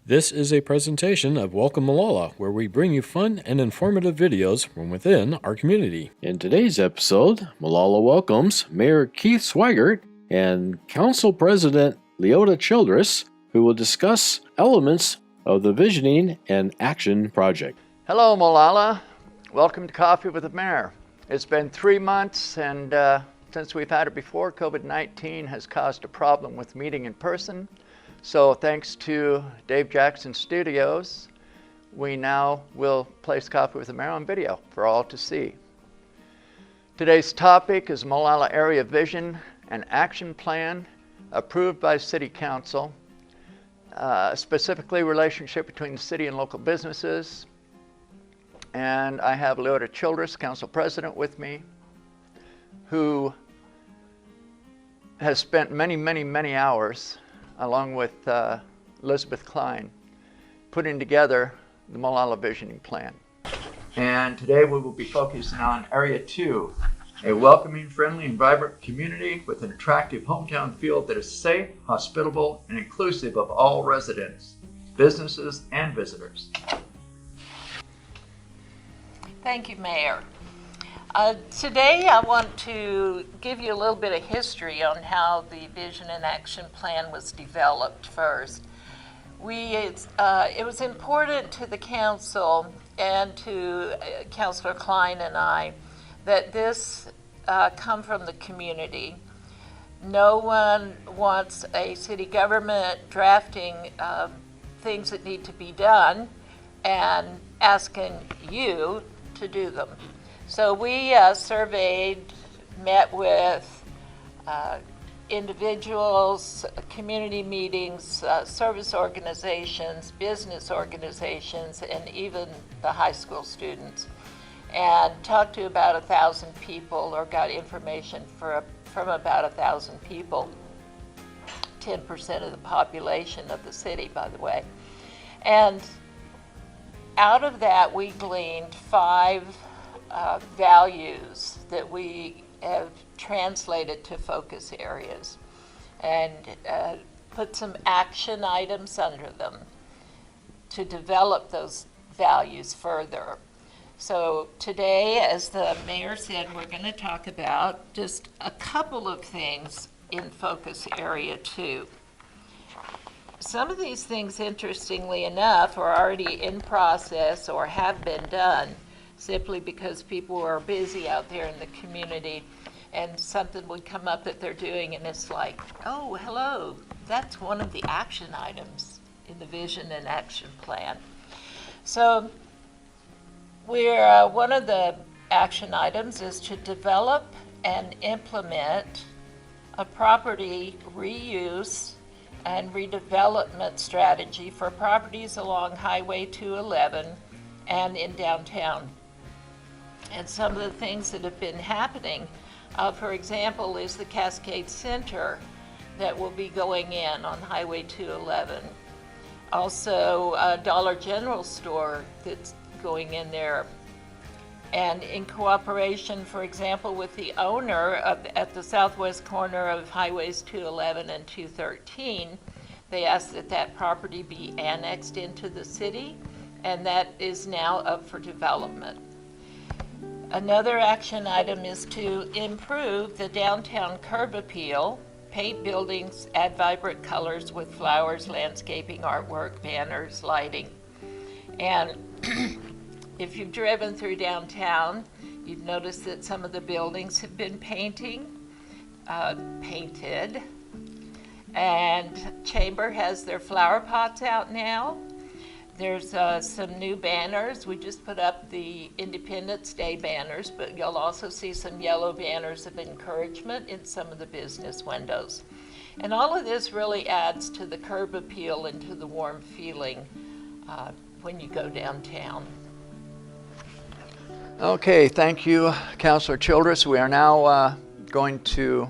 This is a presentation of Welcome Molalla, where we bring you fun and informative videos from within our community. In today's episode, Molalla welcomes Mayor Keith Swigert and Council President Leota Childress, who will discuss elements of the Visioning and Action Project. Hello, Molalla. Welcome to Coffee with the Mayor. It's been 3 months, and since we've had it before, COVID-19 has caused a problem with meeting in person. So thanks to Dave Jackson Studios, we now will place Coffee with the Mayor on video for all to see. Today's topic is Molalla Area Vision and Action Plan approved by City Council, specifically relationship between the city and local businesses. And I have Leota Childress, Council President, with me, who has spent many hours along with Elizabeth Klein, putting together the Molalla Visioning Plan. And today we will be focusing on Area 2, a welcoming, friendly, and vibrant community with an attractive hometown feel that is safe, hospitable, and inclusive of all residents, businesses, and visitors. Thank you, Mayor. Today I want to give you a little bit of history on how the Vision and Action Plan was developed first. It was important to the council and to Councilor Klein and I that this come from the community. No one wants a city government drafting things that need to be done and asking you to do them. So we surveyed, met with individuals, community meetings, service organizations, business organizations, and even the high school students, and talked to about 1,000 people, or got information from about 1,000 people, 10% of the population of the city, by the way. And out of that, we gleaned 5 values that we have translated to focus areas and put some action items under them to develop those values further. So today, as the mayor said, we're going to talk about just a couple of things in focus area 2. Some of these things, interestingly enough, are already in process or have been done, simply because people are busy out there in the community and something would come up that they're doing and it's like, oh, hello, that's one of the action items in the Vision and Action Plan. So one of the action items is to develop and implement a property reuse and redevelopment strategy for properties along Highway 211 and in downtown. And some of the things that have been happening, for example, is the Cascade Center that will be going in on Highway 211. Also, a Dollar General store that's going in there. And in cooperation, for example, with the owner at the southwest corner of Highways 211 and 213, they asked that that property be annexed into the city, and that is now up for development. Another action item is to improve the downtown curb appeal, paint buildings, add vibrant colors with flowers, landscaping, artwork, banners, lighting. And if you've driven through downtown, you've noticed that some of the buildings have been painted. And Chamber has their flower pots out now. There's some new banners. We just put up the Independence Day banners, but you'll also see some yellow banners of encouragement in some of the business windows. And all of this really adds to the curb appeal and to the warm feeling when you go downtown. Okay, thank you, Councilor Childress. We are now going to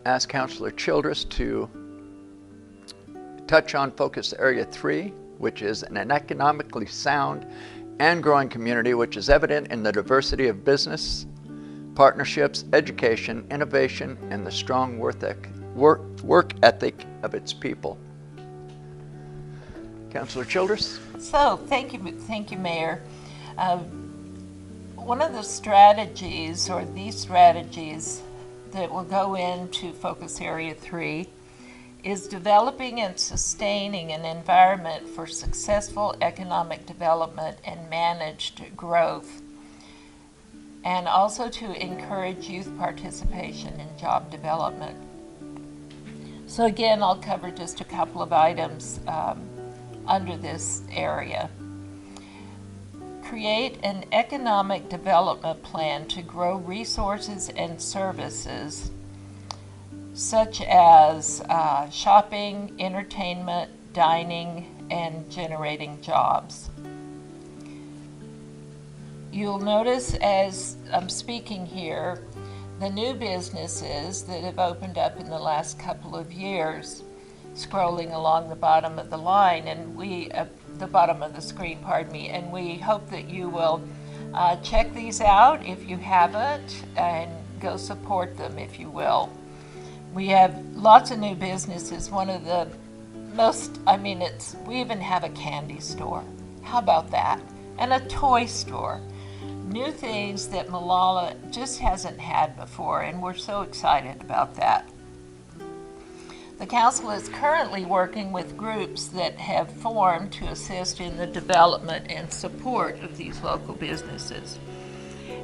ask Councilor Childress to touch on Focus Area 3, which is an economically sound and growing community, which is evident in the diversity of business, partnerships, education, innovation, and the strong work ethic of its people. Councilor Childress? So, thank you, Mayor. One of the strategies, or these strategies, that will go into Focus Area 3 is developing and sustaining an environment for successful economic development and managed growth, and also to encourage youth participation in job development. So again, I'll cover just a couple of items under this area. Create an economic development plan to grow resources and services such as shopping, entertainment, dining, and generating jobs. You'll notice as I'm speaking here, the new businesses that have opened up in the last couple of years, scrolling along the bottom of the line, and the bottom of the screen, pardon me, and we hope that you will check these out if you haven't, and go support them if you will. We have lots of new businesses. One of the most, we even have a candy store. How about that? And a toy store. New things that Molalla just hasn't had before, and we're so excited about that. The council is currently working with groups that have formed to assist in the development and support of these local businesses.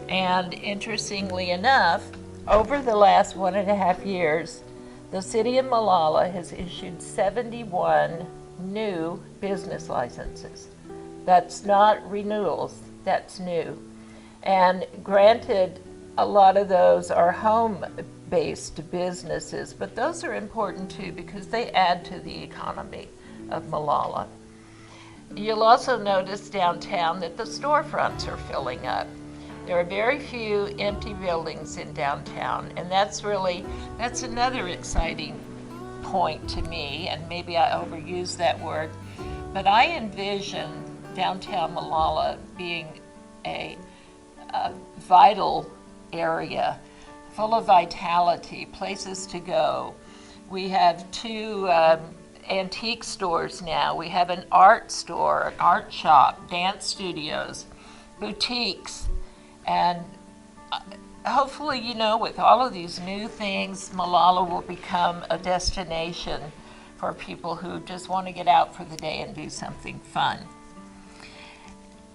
And interestingly enough, over the last 1.5 years, the city of Molalla has issued 71 new business licenses. That's not renewals, that's new. And granted, a lot of those are home-based businesses, but those are important too because they add to the economy of Molalla. You'll also notice downtown that the storefronts are filling up. There are very few empty buildings in downtown, and that's another exciting point to me, and maybe I overuse that word, but I envision downtown Molalla being a vital area, full of vitality, places to go. We have 2 antique stores now. We have an art store, an art shop, dance studios, boutiques, and hopefully, with all of these new things, Molalla will become a destination for people who just want to get out for the day and do something fun.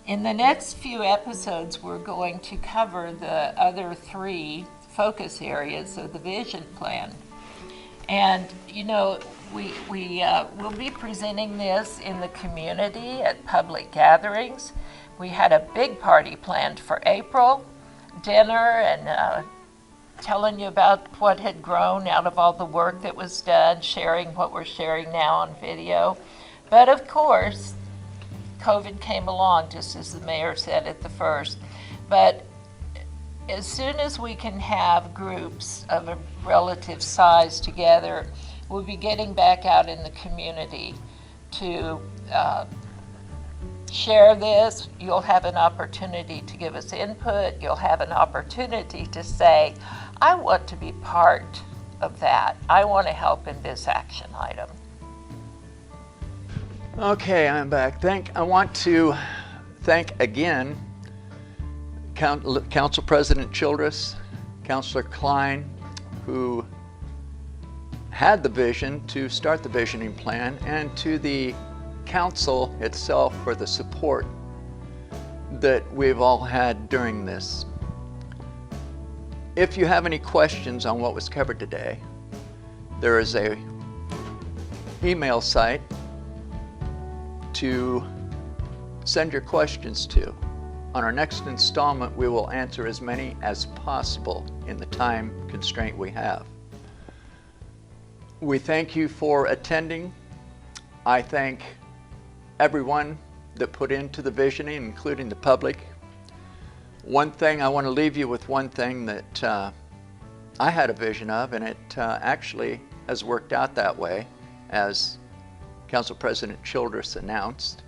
In the next few episodes, we're going to cover the other 3 focus areas of the vision plan. And, we'll be presenting this in the community at public gatherings. We had a big party planned for April, dinner, and telling you about what had grown out of all the work that was done, sharing what we're sharing now on video. But of course, COVID came along, just as the mayor said at the first. But as soon as we can have groups of a relative size together, we'll be getting back out in the community to share this. You'll have an opportunity to give us input. You'll have an opportunity to say, I want to be part of that. I want to help in this action item. Okay, I'm back. I want to thank again Council President Childress, Councilor Klein, who had the vision to start the visioning plan, and to the council itself for the support that we've all had during this. If you have any questions on what was covered today, there is a email site to send your questions to. On our next installment, we will answer as many as possible in the time constraint we have. We thank you for attending. I thank everyone that put into the visioning, including the public. One thing, I want to leave you with one thing that I had a vision of, and it actually has worked out that way, as Council President Childress announced.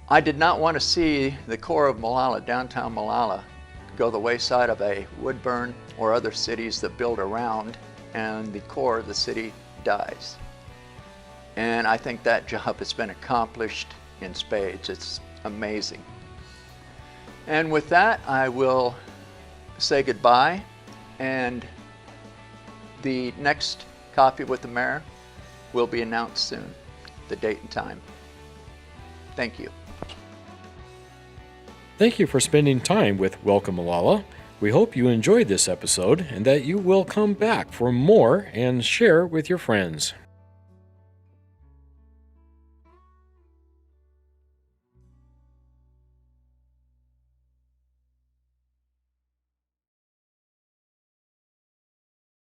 I did not want to see the core of Molalla, downtown Molalla, go the wayside of a Woodburn or other cities that build around and the core of the city dies. And I think that job has been accomplished in spades. It's amazing. And with that, I will say goodbye, and the next Coffee with the Mayor will be announced soon, the date and time. Thank you. Thank you for spending time with Welcome Molalla. We hope you enjoyed this episode and that you will come back for more and share with your friends.